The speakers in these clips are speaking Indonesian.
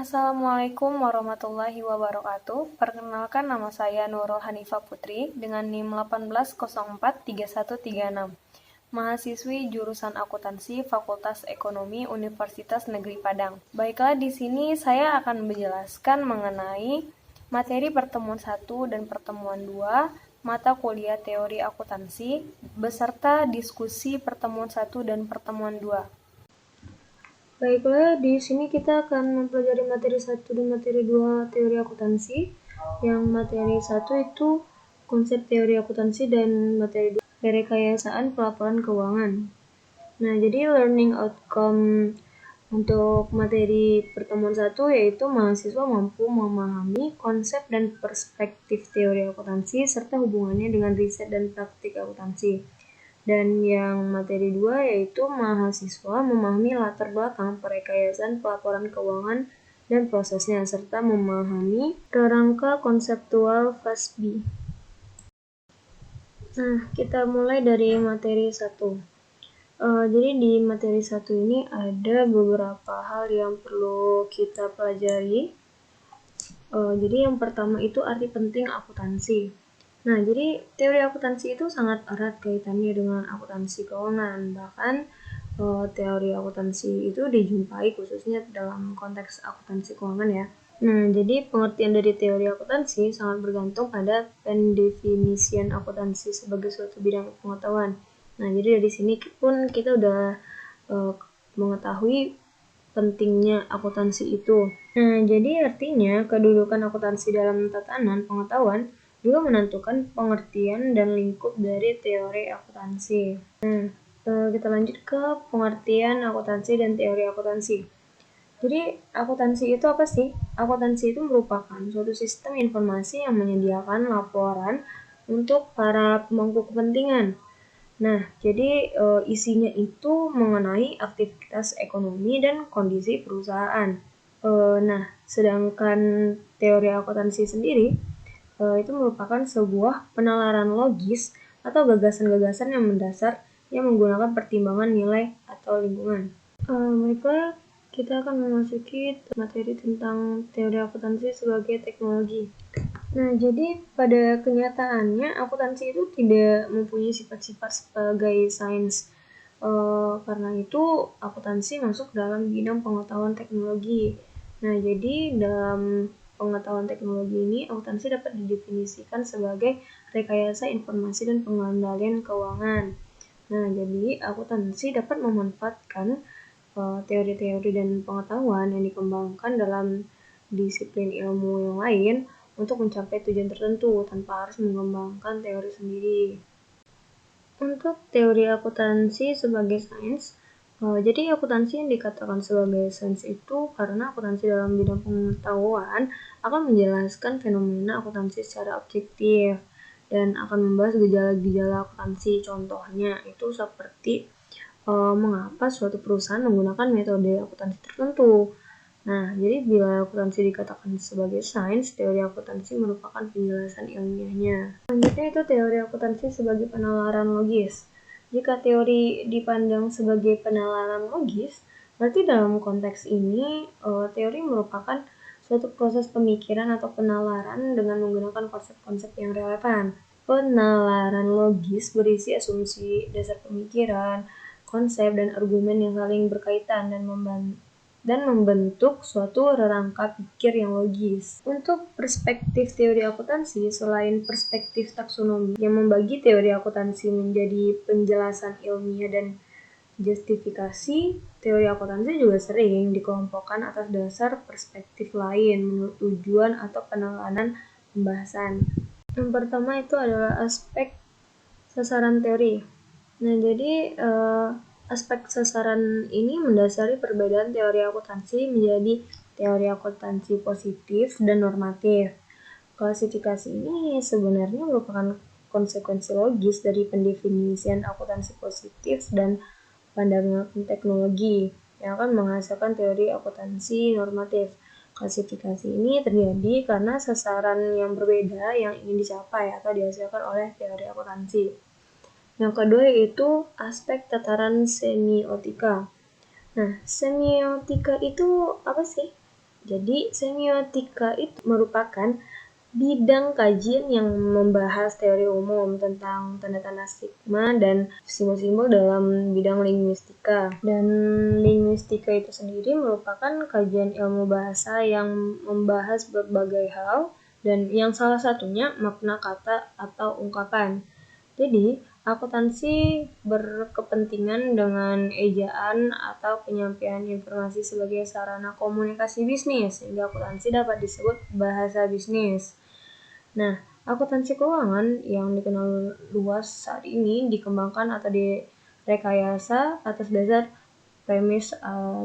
Assalamualaikum warahmatullahi wabarakatuh. Perkenalkan, nama saya Nurul Hanifah Putri dengan NIM 18043136. Mahasiswi jurusan akuntansi Fakultas Ekonomi Universitas Negeri Padang. Baiklah, di sini saya akan menjelaskan mengenai materi pertemuan 1 dan pertemuan 2 mata kuliah teori akuntansi beserta diskusi pertemuan 1 dan pertemuan 2. Baiklah, di sini kita akan mempelajari materi 1 dan materi 2 teori akuntansi. Yang materi 1 itu konsep teori akuntansi dan materi 2 rekayasaan pelaporan keuangan. Nah, jadi learning outcome untuk materi pertemuan 1 yaitu mahasiswa mampu memahami konsep dan perspektif teori akuntansi serta hubungannya dengan riset dan praktik akuntansi. Dan yang materi 2 yaitu mahasiswa memahami latar belakang perekayasaan pelaporan keuangan dan prosesnya, serta memahami kerangka konseptual FASB. Nah, kita mulai dari materi 1. Jadi di materi 1 ini ada beberapa hal yang perlu kita pelajari. Jadi yang pertama itu arti penting akuntansi. Nah, jadi teori akuntansi itu sangat erat kaitannya dengan akuntansi keuangan. Bahkan teori akuntansi itu dijumpai khususnya dalam konteks akuntansi keuangan ya. Nah, jadi pengertian dari teori akuntansi sangat bergantung pada pendefinisian akuntansi sebagai suatu bidang pengetahuan. Nah, jadi dari sini pun kita udah mengetahui pentingnya akuntansi itu. Nah, jadi artinya kedudukan akuntansi dalam tatanan pengetahuan juga menentukan pengertian dan lingkup dari teori akuntansi. Nah, kita lanjut ke pengertian akuntansi dan teori akuntansi. Jadi, akuntansi itu apa sih? Akuntansi itu merupakan suatu sistem informasi yang menyediakan laporan untuk para pemangku kepentingan. Nah, jadi isinya itu mengenai aktivitas ekonomi dan kondisi perusahaan. Nah, sedangkan teori akuntansi sendiri itu merupakan sebuah penalaran logis atau gagasan-gagasan yang mendasar yang menggunakan pertimbangan nilai atau lingkungan. Baiklah, kita akan memasuki materi tentang teori akuntansi sebagai teknologi. Nah, jadi pada kenyataannya akuntansi itu tidak mempunyai sifat-sifat sebagai sains. Karena itu akuntansi masuk dalam bidang pengetahuan teknologi. Nah, jadi dalam pengetahuan teknologi ini akuntansi dapat didefinisikan sebagai rekayasa informasi dan pengendalian keuangan. Nah, jadi akuntansi dapat memanfaatkan teori-teori dan pengetahuan yang dikembangkan dalam disiplin ilmu yang lain untuk mencapai tujuan tertentu tanpa harus mengembangkan teori sendiri. Untuk teori akuntansi sebagai sains, jadi akuntansi yang dikatakan sebagai sains itu karena akuntansi dalam bidang pengetahuan akan menjelaskan fenomena akuntansi secara objektif dan akan membahas gejala-gejala akuntansi. Contohnya itu seperti mengapa suatu perusahaan menggunakan metode akuntansi tertentu. Nah, jadi bila akuntansi dikatakan sebagai sains, teori akuntansi merupakan penjelasan ilmiahnya. Selanjutnya itu teori akuntansi sebagai penalaran logis. Jika teori dipandang sebagai penalaran logis, berarti dalam konteks ini teori merupakan suatu proses pemikiran atau penalaran dengan menggunakan konsep-konsep yang relevan. Penalaran logis berisi asumsi, dasar pemikiran, konsep, dan argumen yang saling berkaitan dan membentuk suatu rangka pikir yang logis. Untuk perspektif teori akuntansi, selain perspektif taksonomi yang membagi teori akuntansi menjadi penjelasan ilmiah dan justifikasi, teori akuntansi juga sering dikelompokkan atas dasar perspektif lain menurut tujuan atau penanganan pembahasan. Yang pertama itu adalah aspek sasaran teori. Nah, jadi aspek sasaran ini mendasari perbedaan teori akuntansi menjadi teori akuntansi positif dan normatif. Klasifikasi ini sebenarnya merupakan konsekuensi logis dari pendefinisian akuntansi positif dan pandangan teknologi yang akan menghasilkan teori akuntansi normatif. Klasifikasi ini terjadi karena sasaran yang berbeda yang ingin dicapai atau dihasilkan oleh teori akuntansi. Yang kedua yaitu aspek tataran semiotika. Nah, semiotika itu apa sih? Jadi semiotika itu merupakan bidang kajian yang membahas teori umum tentang tanda-tanda stigma dan simbol-simbol dalam bidang linguistika. Dan linguistika itu sendiri merupakan kajian ilmu bahasa yang membahas berbagai hal dan yang salah satunya makna kata atau ungkapan. Jadi, akuntansi berkepentingan dengan ejaan atau penyampaian informasi sebagai sarana komunikasi bisnis, sehingga akuntansi dapat disebut bahasa bisnis. Nah, akuntansi keuangan yang dikenal luas saat ini dikembangkan atau direkayasa atas dasar premis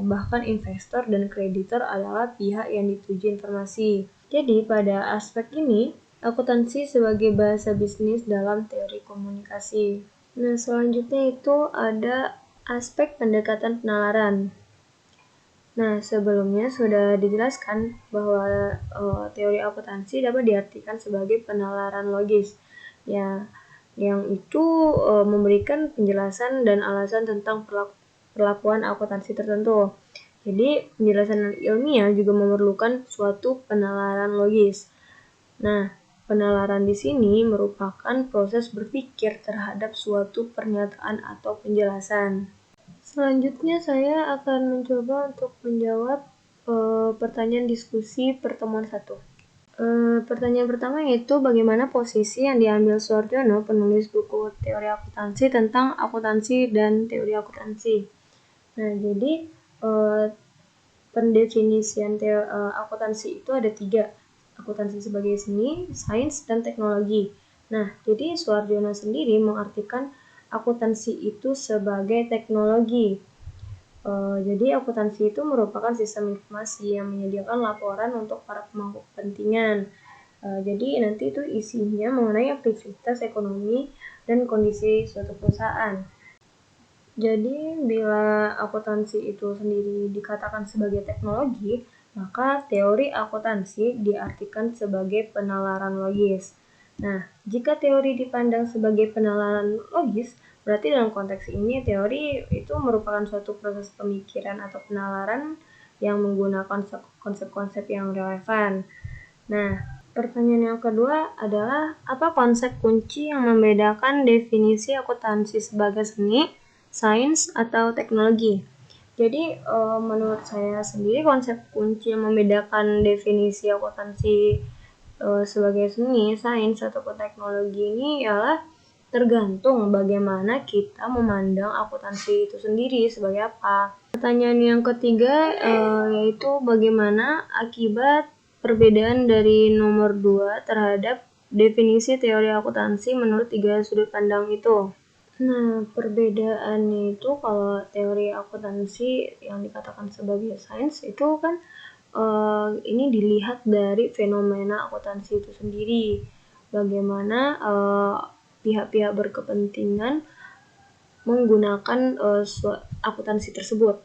bahkan investor dan kreditor adalah pihak yang dituju informasi. Jadi, pada aspek ini, akuntansi sebagai bahasa bisnis dalam teori komunikasi. Nah, selanjutnya itu ada aspek pendekatan penalaran. Nah, sebelumnya sudah dijelaskan bahwa teori akuntansi dapat diartikan sebagai penalaran logis. Ya, yang itu memberikan penjelasan dan alasan tentang perlakuan akuntansi tertentu. Jadi, penjelasan ilmiah juga memerlukan suatu penalaran logis. Nah, penalaran di sini merupakan proses berpikir terhadap suatu pernyataan atau penjelasan. Selanjutnya saya akan mencoba untuk menjawab pertanyaan diskusi pertemuan 1. Pertanyaan pertama yaitu bagaimana posisi yang diambil Suarjono, penulis buku teori akuntansi tentang akuntansi dan teori akuntansi. Nah, jadi pendefinisian akuntansi itu ada 3. Akuntansi sebagai seni, sains, dan teknologi. Nah, jadi Suarjono sendiri mengartikan akuntansi itu sebagai teknologi. Jadi akuntansi itu merupakan sistem informasi yang menyediakan laporan untuk para pemangku kepentingan. Jadi nanti itu isinya mengenai aktivitas ekonomi dan kondisi suatu perusahaan. Jadi bila akuntansi itu sendiri dikatakan sebagai teknologi, maka teori akuntansi diartikan sebagai penalaran logis. Nah, jika teori dipandang sebagai penalaran logis, berarti dalam konteks ini teori itu merupakan suatu proses pemikiran atau penalaran yang menggunakan konsep-konsep yang relevan. Nah, pertanyaan yang kedua adalah apa konsep kunci yang membedakan definisi akuntansi sebagai seni, sains, atau teknologi? Jadi menurut saya sendiri konsep kunci yang membedakan definisi akuntansi sebagai seni, sains, ataupun teknologi ini ialah tergantung bagaimana kita memandang akuntansi itu sendiri sebagai apa. Pertanyaan yang ketiga yaitu bagaimana akibat perbedaan dari nomor 2 terhadap definisi teori akuntansi menurut 3 sudut pandang itu. Nah, perbedaannya itu kalau teori akuntansi yang dikatakan sebagai sains itu kan ini dilihat dari fenomena akuntansi itu sendiri. Bagaimana pihak-pihak berkepentingan menggunakan akuntansi tersebut.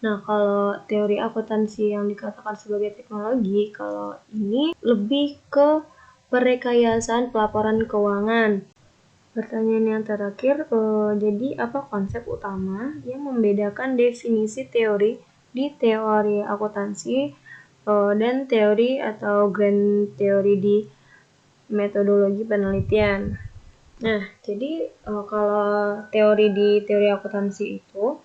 Nah, kalau teori akuntansi yang dikatakan sebagai teknologi, kalau ini lebih ke perekayasaan pelaporan keuangan. Pertanyaan yang terakhir, jadi apa konsep utama yang membedakan definisi teori di teori akuntansi dan teori atau grand teori di metodologi penelitian? Nah, jadi kalau teori di teori akuntansi itu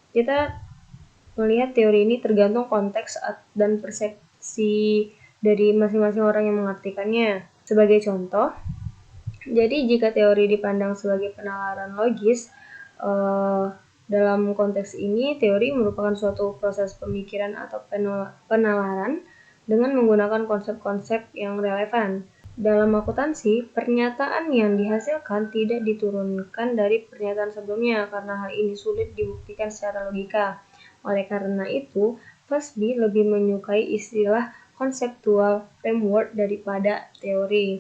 kita melihat teori ini tergantung konteks dan persepsi dari masing-masing orang yang mengartikannya. Sebagai contoh, jadi jika teori dipandang sebagai penalaran logis, dalam konteks ini teori merupakan suatu proses pemikiran atau penalaran dengan menggunakan konsep-konsep yang relevan. Dalam akuntansi, pernyataan yang dihasilkan tidak diturunkan dari pernyataan sebelumnya karena hal ini sulit dibuktikan secara logika. Oleh karena itu, Fasby lebih menyukai istilah konseptual framework daripada teori.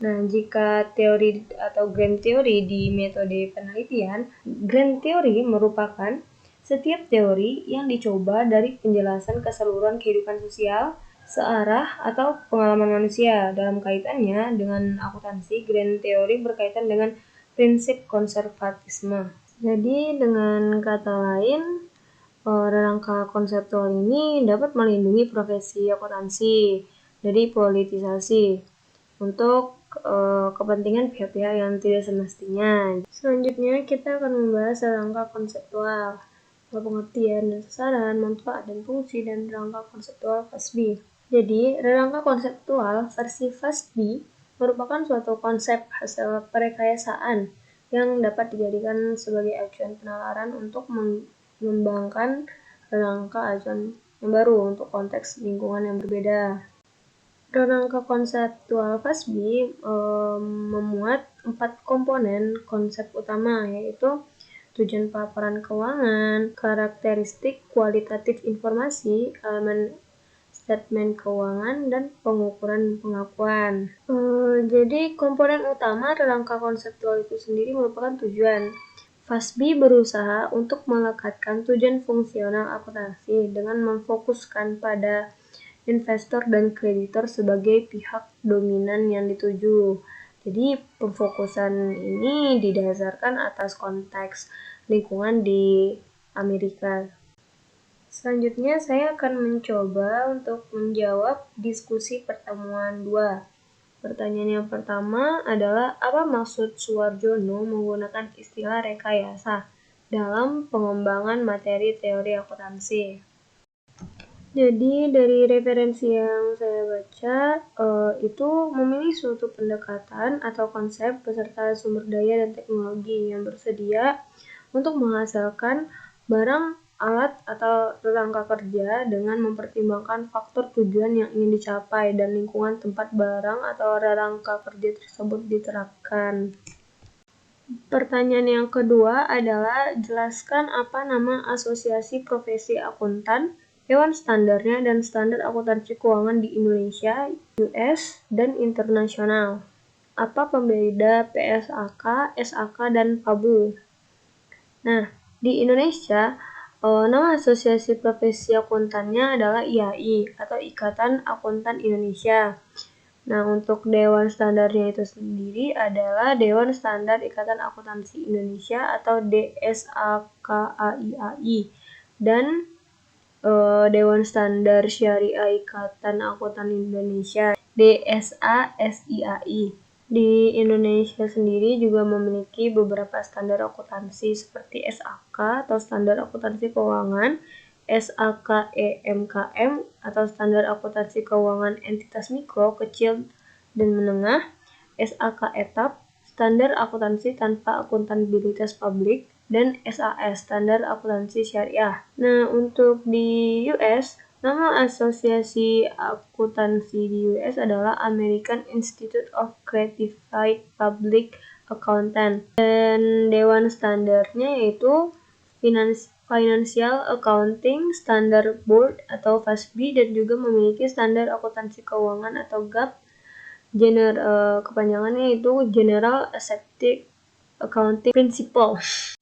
Nah, jika teori atau grand teori di metode penelitian, grand teori merupakan setiap teori yang dicoba dari penjelasan keseluruhan kehidupan sosial, searah, atau pengalaman manusia. Dalam kaitannya dengan akuntansi, grand teori berkaitan dengan prinsip konservatisme. Jadi dengan kata lain, Rangka konseptual ini dapat melindungi profesi akuntansi dari politisasi untuk kepentingan pihak-pihak yang tidak semestinya. Selanjutnya kita akan membahas rangka konseptual, pengertian dan sasaran, manfaat dan fungsi, dan rangka konseptual FASB. Jadi, rangka konseptual versi FASB merupakan suatu konsep hasil perekayasaan yang dapat dijadikan sebagai acuan penalaran untuk mengembangkan rangka acuan yang baru untuk konteks lingkungan yang berbeda. Rangka konseptual FASB memuat 4 komponen konsep utama, yaitu tujuan paparan keuangan, karakteristik kualitatif informasi, elemen statement keuangan, dan pengukuran pengakuan. Jadi komponen utama rangka konseptual itu sendiri merupakan tujuan. FASB berusaha untuk melekatkan tujuan fungsional akuntansi dengan memfokuskan pada investor dan kreditor sebagai pihak dominan yang dituju. Jadi pemfokusan ini didasarkan atas konteks lingkungan di Amerika. Selanjutnya saya akan mencoba untuk menjawab diskusi pertemuan 2. Pertanyaan yang pertama adalah, apa maksud Suwarjono menggunakan istilah rekayasa dalam pengembangan materi teori akuntansi? Jadi dari referensi yang saya baca, itu memilih suatu pendekatan atau konsep beserta sumber daya dan teknologi yang bersedia untuk menghasilkan barang, alat, atau rangka kerja dengan mempertimbangkan faktor tujuan yang ingin dicapai dan lingkungan tempat barang atau rangka kerja tersebut diterapkan. Pertanyaan yang kedua adalah, jelaskan apa nama asosiasi profesi akuntan, hewan standarnya, dan standar akuntansi keuangan di Indonesia, US, dan internasional. Apa pembeda PSAK, SAK, dan PABU? Nah, di Indonesia, nama asosiasi profesi akuntannya adalah IAI atau Ikatan Akuntan Indonesia. Nah, untuk Dewan Standarnya itu sendiri adalah Dewan Standar Ikatan Akuntansi Indonesia atau DSAKAIAI, dan Dewan Standar Syariah Ikatan Akuntan Indonesia DSASIAI. Di Indonesia sendiri juga memiliki beberapa standar akuntansi seperti SAK atau Standar Akuntansi Keuangan, SAKEMKM atau Standar Akuntansi Keuangan Entitas Mikro, Kecil, dan Menengah, SAK Etap, Standar Akuntansi Tanpa Akuntabilitas Publik, dan SAS, Standar Akuntansi Syariah. Nah, untuk di US, nama asosiasi akuntansi di US adalah American Institute of Certified Public Accountant, dan dewan standarnya yaitu Financial Accounting Standard Board atau FASB, dan juga memiliki standar akuntansi keuangan atau GAAP. Kepanjangannya itu General Accepted Accounting Principles.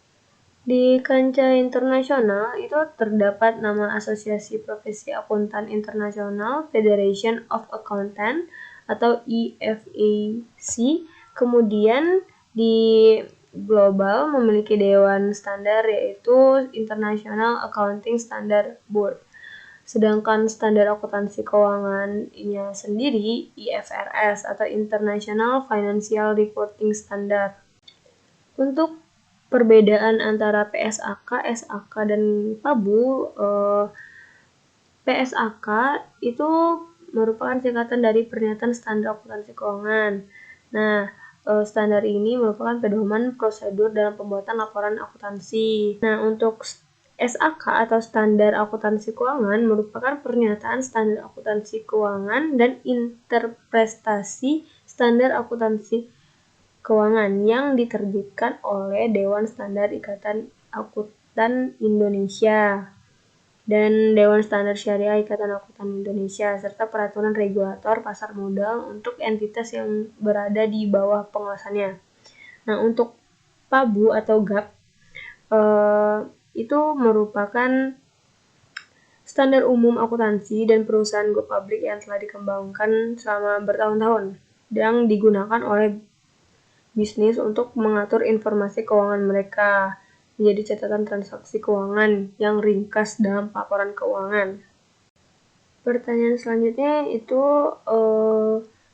Di kancah internasional itu terdapat nama Asosiasi Profesi Akuntan Internasional, Federation of Accountants atau IFAC. Kemudian di global memiliki dewan standar yaitu International Accounting Standard Board. Sedangkan standar akuntansi keuangannya sendiri IFRS atau International Financial Reporting Standard. Untuk perbedaan antara PSAK, SAK, dan PABU, PSAK itu merupakan singkatan dari Pernyataan Standar Akuntansi Keuangan. Nah, standar ini merupakan pedoman prosedur dalam pembuatan laporan akuntansi. Nah, untuk SAK atau Standar Akuntansi Keuangan merupakan pernyataan standar akuntansi keuangan dan interpretasi standar akuntansi keuangan yang diterbitkan oleh Dewan Standar Ikatan Akuntan Indonesia dan Dewan Standar Syariah Ikatan Akuntan Indonesia, serta peraturan regulator pasar modal untuk entitas yang berada di bawah pengawasannya. Nah, untuk PABU atau GAAP itu merupakan standar umum akuntansi dan perusahaan go public yang telah dikembangkan selama bertahun-tahun yang digunakan oleh bisnis untuk mengatur informasi keuangan mereka. menjadi catatan transaksi keuangan yang ringkas dalam laporan keuangan. Pertanyaan selanjutnya itu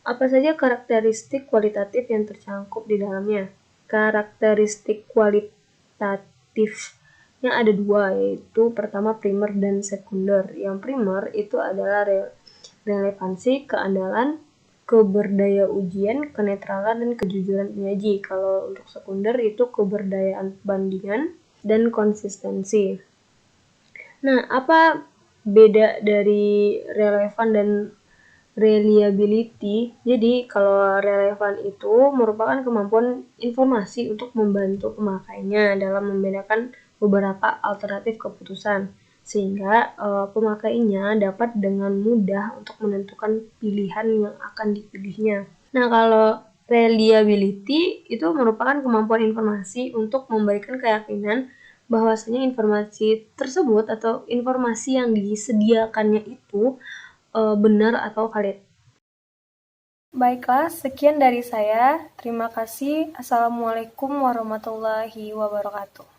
apa saja karakteristik kualitatif yang tercangkup di dalamnya? Karakteristik kualitatifnya ada dua, yaitu pertama primer dan sekunder. Yang primer itu adalah relevansi, keandalan, keberdaya ujian, kenetralan, dan kejujuran penyaji. Kalau untuk sekunder itu keberdayaan bandingan dan konsistensi. Nah, apa beda dari relevan dan reliability? Jadi, kalau relevan itu merupakan kemampuan informasi untuk membantu pemakainya dalam membedakan beberapa alternatif keputusan, sehingga pemakainya dapat dengan mudah untuk menentukan pilihan yang akan dipilihnya. Nah, kalau reliability itu merupakan kemampuan informasi untuk memberikan keyakinan bahwasanya informasi tersebut atau informasi yang disediakannya itu benar atau valid. Baiklah, sekian dari saya. Terima kasih. Assalamualaikum warahmatullahi wabarakatuh.